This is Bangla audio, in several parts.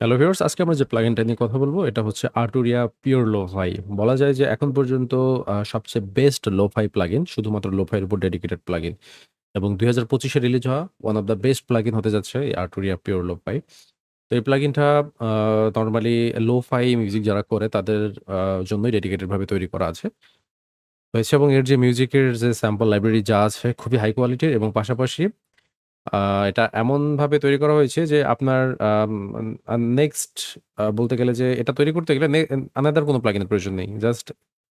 হ্যালো ভিউয়ার্স, আজকে আমরা যে প্লাগইনটা নিয়ে কথা বলবো এটা হচ্ছে Arturia Pure Lo-Fi। বলা যায় যে এখন পর্যন্ত সবচেয়ে বেস্ট lo-fi প্লাগইন, শুধুমাত্র lo-fi এর উপর ডেডিকেটেড প্লাগইন এবং ২০২৫ এ রিলিজ হওয়া one of the best plugin হতে যাচ্ছে এই Arturia Pure Lo-Fi। তো এই প্লাগইনটা আ নরমালি lo-fi মিউজিক যারা করে তাদের জন্যই ডেডিকেটেড ভাবে তৈরি করা হয়েছে এবং এর যে মিউজিকের যে স্যাম্পল লাইব্রেরি যা আছে খুবই হাই কোয়ালিটির এবং পাশাপাশি আ এটা এমনভাবে তৈরি করা হয়েছে যে আপনার নেক্সট বলতে গেলে যে এটা তৈরি করতে গেলে আনাদার কোনো প্লাগইন এর প্রয়োজন নেই। জাস্ট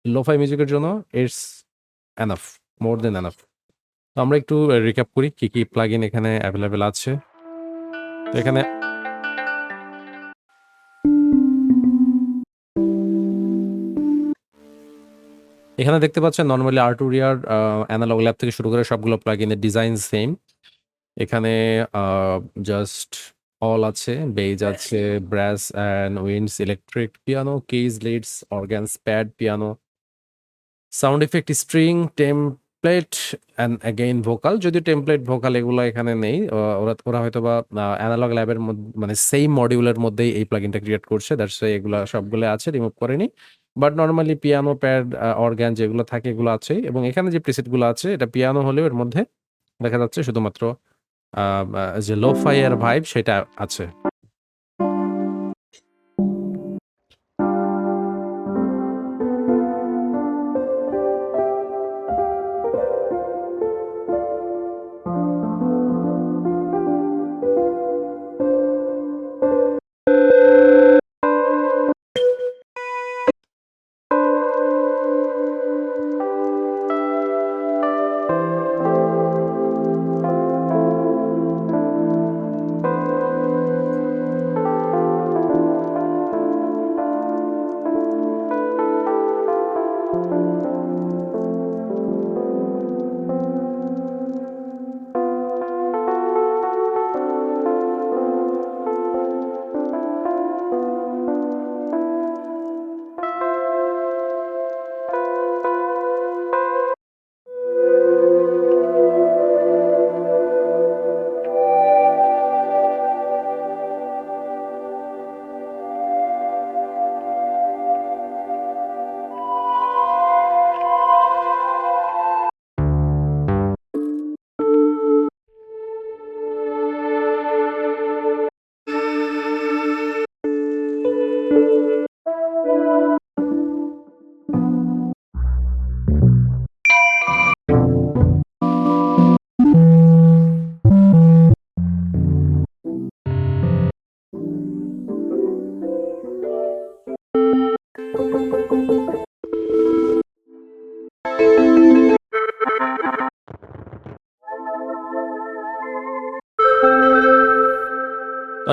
লোফাই মিউজিকের জন্য it's enough, more than enough. তো আমরা একটু রিক্যাপ করি কি প্লাগইন এখানে এভেইলেবল আছে। তো এখানে দেখতে পাচ্ছেন নরমালি আর্টুরিয়ার অ্যানালগ ল্যাব থেকে শুরু করে সবগুলো প্লাগইনের ডিজাইন সেম। এখানে আ জাস্ট অল আছে, বেজ আছে, brass and winds, electric piano, keys, leads, organs, pad, piano, sound effect, string, template and again vocal. যদিও টেমপ্লেট, ভোকাল এগুলো এখানে নেই। ওরা হয়তোবা অ্যানালগ ল্যাবের মানে সেইম মডিউলের মধ্যেই এই প্লাগইনটা ক্রিয়েট করছে। দ্যাটস ওয়াই এগুলা সবগুলো আছে, রিমুভ করেনি। But normally piano, pad, organ যেগুলো থাকে এগুলো আছেই এবং এখানে যে প্রিসেট গুলো আছে এটা পিয়ানো হলেও এর মধ্যে দেখা যাচ্ছে শুধুমাত্র আ আ যে লো-ফাই এর ভাইব সেটা আছে।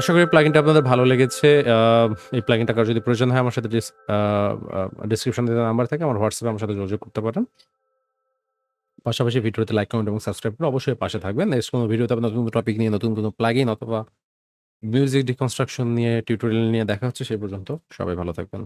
আশা করি প্লাগইনটা আপনাদের ভালো লেগেছে। এই প্লাগইনটা কারো যদি প্রয়োজন হয় আমার সাথে আ আ ডেসক্রিপশনে দেওয়া নাম্বার থাকে, আমার হোয়াটসঅ্যাপে আমার সাথে যোগাযোগ করতে পারেন। পাশাপাশি ভিডিওতে লাইক, কমেন্ট এবং সাবস্ক্রাইব করে অবশ্যই পাশে থাকবেন। নেক্সট কোনো ভিডিওতে আপনার নতুন কোনো টপিক নিয়ে, নতুন কোনো প্লাগইন অথবা মিউজিক ডিকনস্ট্রাকশন নিয়ে, টিউটোরিয়াল নিয়ে দেখা হচ্ছে। সেই পর্যন্ত সবাই ভালো থাকবেন।